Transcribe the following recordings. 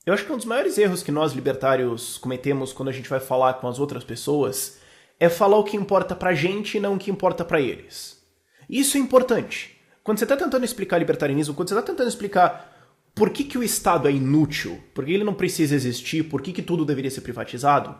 Eu acho que um dos maiores erros que nós libertários cometemos quando a gente vai falar com as outras pessoas é falar o que importa pra gente e não o que importa pra eles. Isso é importante. Quando você tá tentando explicar libertarianismo, quando você tá tentando explicar por que o Estado é inútil, por que ele não precisa existir, por que tudo deveria ser privatizado,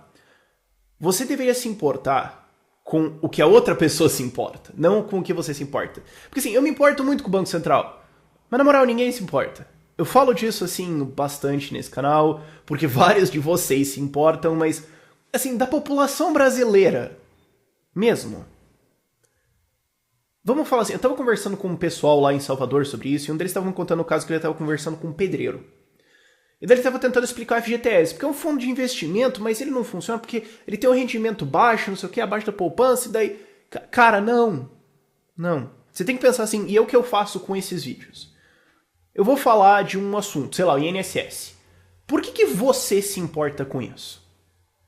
você deveria se importar com o que a outra pessoa se importa, não com o que você se importa. Porque assim, eu me importo muito com o Banco Central, mas na moral ninguém se importa. Eu falo disso, assim, bastante nesse canal, porque vários de vocês se importam, mas, assim, da população brasileira mesmo. Vamos falar assim, eu tava conversando com um pessoal lá em Salvador sobre isso, e um deles estava me contando o caso que ele tava conversando com um pedreiro. E daí ele tava tentando explicar o FGTS, porque é um fundo de investimento, mas ele não funciona porque ele tem um rendimento baixo, não sei o que, abaixo da poupança, e daí... Cara, não. Não. Você tem que pensar assim, e é o que eu faço com esses vídeos. Eu vou falar de um assunto, sei lá, o INSS. Por que você se importa com isso?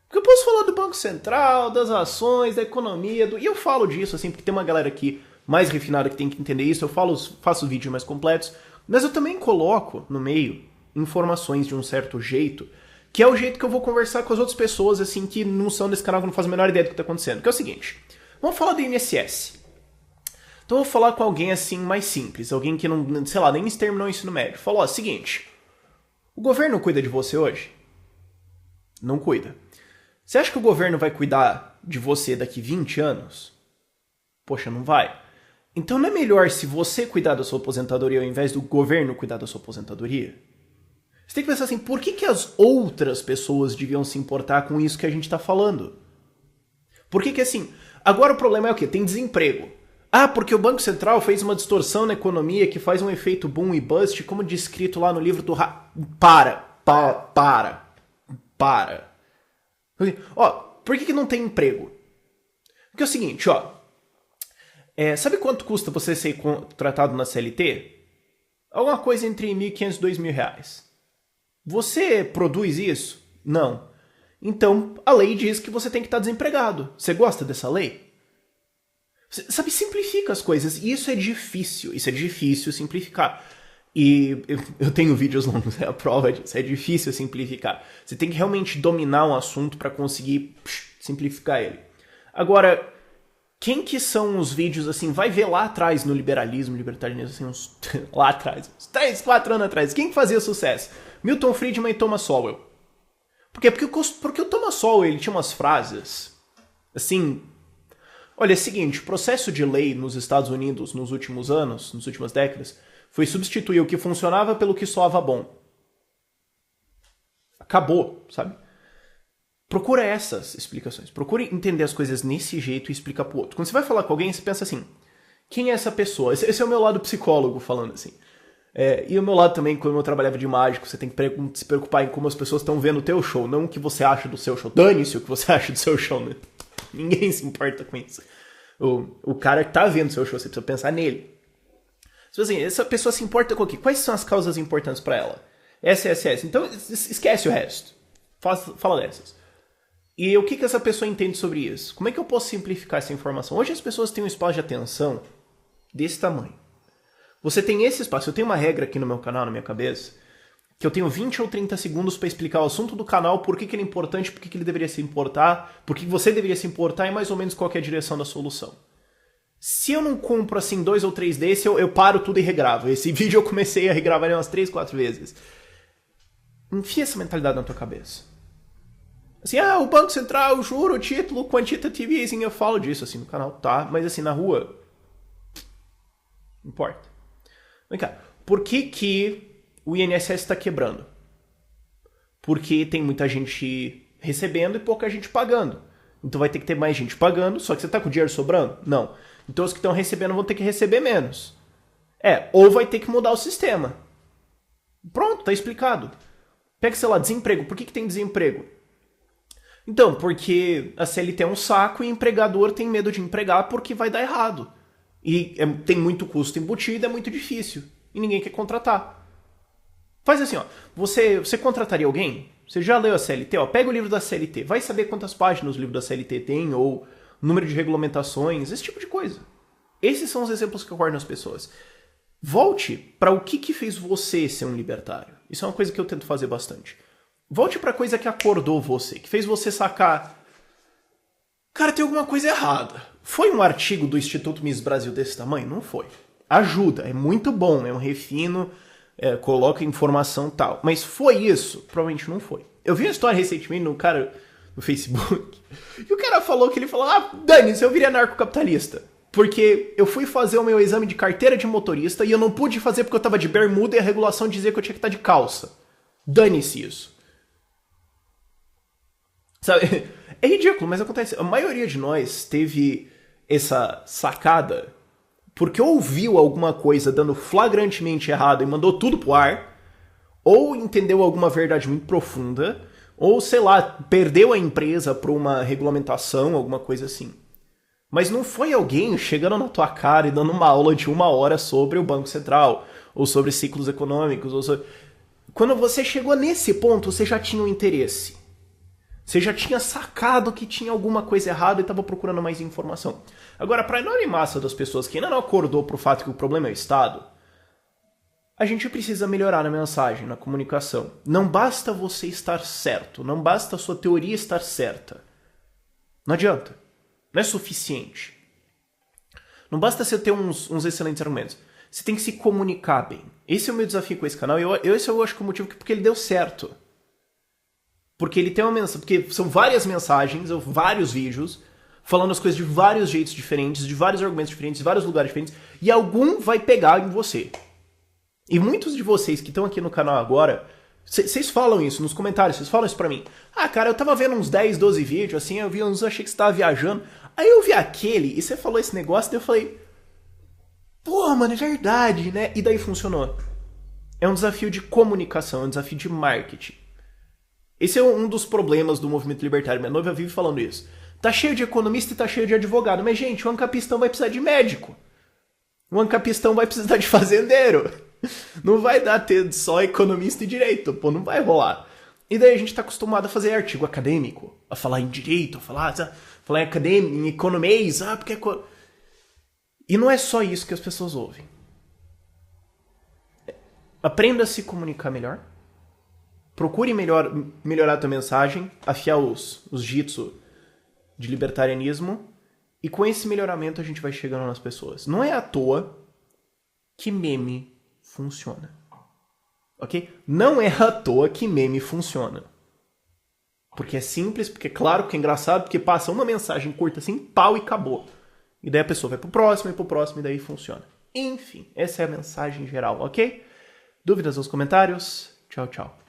Porque eu posso falar do Banco Central, das ações, da economia, e eu falo disso, assim, porque tem uma galera aqui mais refinada que tem que entender isso, eu faço vídeos mais completos, mas eu também coloco no meio informações de um certo jeito, que é o jeito que eu vou conversar com as outras pessoas, assim, que não são desse canal, que não fazem a menor ideia do que está acontecendo. Que é o seguinte, vamos falar do INSS. Então eu vou falar com alguém assim mais simples, alguém que não, sei lá, nem terminou o ensino médio. Falou, ó, seguinte, o governo cuida de você hoje? Não cuida. Você acha que o governo vai cuidar de você daqui 20 anos? Poxa, não vai. Então não é melhor se você cuidar da sua aposentadoria ao invés do governo cuidar da sua aposentadoria? Você tem que pensar assim, por que as outras pessoas deviam se importar com isso que a gente está falando? Por que assim, agora o problema é o quê? Tem desemprego. Ah, porque o Banco Central fez uma distorção na economia que faz um efeito boom e bust, como descrito lá no livro do... Para. Ó, por que não tem emprego? Porque é o seguinte, ó. Sabe quanto custa você ser contratado na CLT? Alguma coisa entre 1.500 e 2.000 reais. Você produz isso? Não. Então, a lei diz que você tem que estar desempregado. Você gosta dessa lei? Sabe, simplifica as coisas. E isso é difícil simplificar. E eu tenho vídeos longos, é a prova disso. É difícil simplificar. Você tem que realmente dominar um assunto para conseguir simplificar ele. Agora, quem que são os vídeos, assim, vai ver lá atrás no libertarianismo, assim, lá atrás, uns 3, 4 anos atrás, quem que fazia sucesso? Milton Friedman e Thomas Sowell. Por quê? Porque o Thomas Sowell, ele tinha umas frases, assim... Olha, é o seguinte, o processo de lei nos Estados Unidos nos últimos anos, nas últimas décadas, foi substituir o que funcionava pelo que soava bom. Acabou, sabe? Procura essas explicações. Procure entender as coisas nesse jeito e explicar pro outro. Quando você vai falar com alguém, você pensa assim, quem é essa pessoa? Esse é o meu lado psicólogo falando assim. E o meu lado também, quando eu trabalhava de mágico, você tem que se preocupar em como as pessoas estão vendo o teu show, não o que você acha do seu show. Dane-se o que você acha do seu show, né? Ninguém se importa com isso. O cara que tá vendo o seu show, você precisa pensar nele. Então, assim, essa pessoa se importa com o quê? Quais são as causas importantes pra ela? Essa. Então, esquece o resto. Fala dessas. E o que essa pessoa entende sobre isso? Como é que eu posso simplificar essa informação? Hoje as pessoas têm um espaço de atenção desse tamanho. Você tem esse espaço. Eu tenho uma regra aqui no meu canal, na minha cabeça, que eu tenho 20 ou 30 segundos para explicar o assunto do canal, por que ele é importante, por que ele deveria se importar, por que você deveria se importar e mais ou menos qual que é a direção da solução. Se eu não compro assim 2 ou 3 desses, eu paro tudo e regravo. Esse vídeo eu comecei a regravar umas 3, 4 vezes. Enfia essa mentalidade na tua cabeça. Assim, o Banco Central, juro, título, quantitative easing, eu falo disso assim no canal, tá? Mas assim, na rua, não importa. Vem cá, por que o INSS está quebrando? Porque tem muita gente recebendo e pouca gente pagando. Então vai ter que ter mais gente pagando, só que você tá com o dinheiro sobrando? Não. Então os que estão recebendo vão ter que receber menos. Ou vai ter que mudar o sistema. Pronto, tá explicado. Pega, sei lá, desemprego. Por que tem desemprego? Então, porque a CLT é um saco e o empregador tem medo de empregar porque vai dar errado. E tem muito custo embutido, é muito difícil. E ninguém quer contratar. Faz assim, ó. Você contrataria alguém? Você já leu a CLT? Pega o livro da CLT. Vai saber quantas páginas o livro da CLT tem, ou número de regulamentações, esse tipo de coisa. Esses são os exemplos que ocorrem nas pessoas. Volte para o que fez você ser um libertário. Isso é uma coisa que eu tento fazer bastante. Volte pra coisa que acordou você, que fez você sacar. Cara, tem alguma coisa errada. Foi um artigo do Instituto Miss Brasil desse tamanho? Não foi. Ajuda, é muito bom, é um refino, coloca informação e tal. Mas foi isso? Provavelmente não foi. Eu vi uma história recentemente no cara no Facebook, e o cara falou que ele falou, dane-se, eu virei anarcocapitalista. Porque eu fui fazer o meu exame de carteira de motorista e eu não pude fazer porque eu tava de bermuda e a regulação dizia que eu tinha que estar de calça. Dane-se isso. Sabe? É ridículo, mas acontece. A maioria de nós teve essa sacada porque ouviu alguma coisa dando flagrantemente errado e mandou tudo pro ar, ou entendeu alguma verdade muito profunda, ou, sei lá, perdeu a empresa por uma regulamentação, alguma coisa assim. Mas não foi alguém chegando na tua cara e dando uma aula de 1 hora sobre o Banco Central, ou sobre ciclos econômicos, ou sobre... Quando você chegou nesse ponto, você já tinha um interesse. Você já tinha sacado que tinha alguma coisa errada e estava procurando mais informação. Agora, para a enorme massa das pessoas que ainda não acordou pro fato que o problema é o Estado, a gente precisa melhorar na mensagem, na comunicação. Não basta você estar certo, não basta a sua teoria estar certa. Não adianta. Não é suficiente. Não basta você ter uns excelentes argumentos. Você tem que se comunicar bem. Esse é o meu desafio com esse canal. Esse eu acho que é o motivo porque ele deu certo. Porque ele tem uma mensagem. Porque são várias mensagens, ou vários vídeos, falando as coisas de vários jeitos diferentes, de vários argumentos diferentes, de vários lugares diferentes, e algum vai pegar em você. E muitos de vocês que estão aqui no canal agora, vocês falam isso nos comentários, vocês falam isso pra mim. Cara, eu tava vendo uns 10, 12 vídeos, assim, eu vi uns, achei que você tava viajando. Aí eu vi aquele, e você falou esse negócio, daí eu falei, pô, mano, é verdade, né? E daí funcionou. É um desafio de comunicação, é um desafio de marketing. Esse é um dos problemas do movimento libertário. Minha noiva vive falando isso. Tá cheio de economista e tá cheio de advogado. Mas, gente, o ancapistão vai precisar de médico. O ancapistão vai precisar de fazendeiro. Não vai dar ter só economista e direito. Pô, não vai rolar. E daí a gente tá acostumado a fazer artigo acadêmico. A falar em direito, a falar em acadêmico, em economês. Porque... E não é só isso que as pessoas ouvem. Aprenda a se comunicar melhor. Procure melhorar a tua mensagem, afiar os jitsu de libertarianismo, e com esse melhoramento a gente vai chegando nas pessoas. Não é à toa que meme funciona. Ok? Não é à toa que meme funciona. Porque é simples, porque é claro, porque é engraçado, porque passa uma mensagem curta assim, pau e acabou. E daí a pessoa vai pro próximo, e daí funciona. Enfim, essa é a mensagem geral, ok? Dúvidas nos comentários? Tchau, tchau.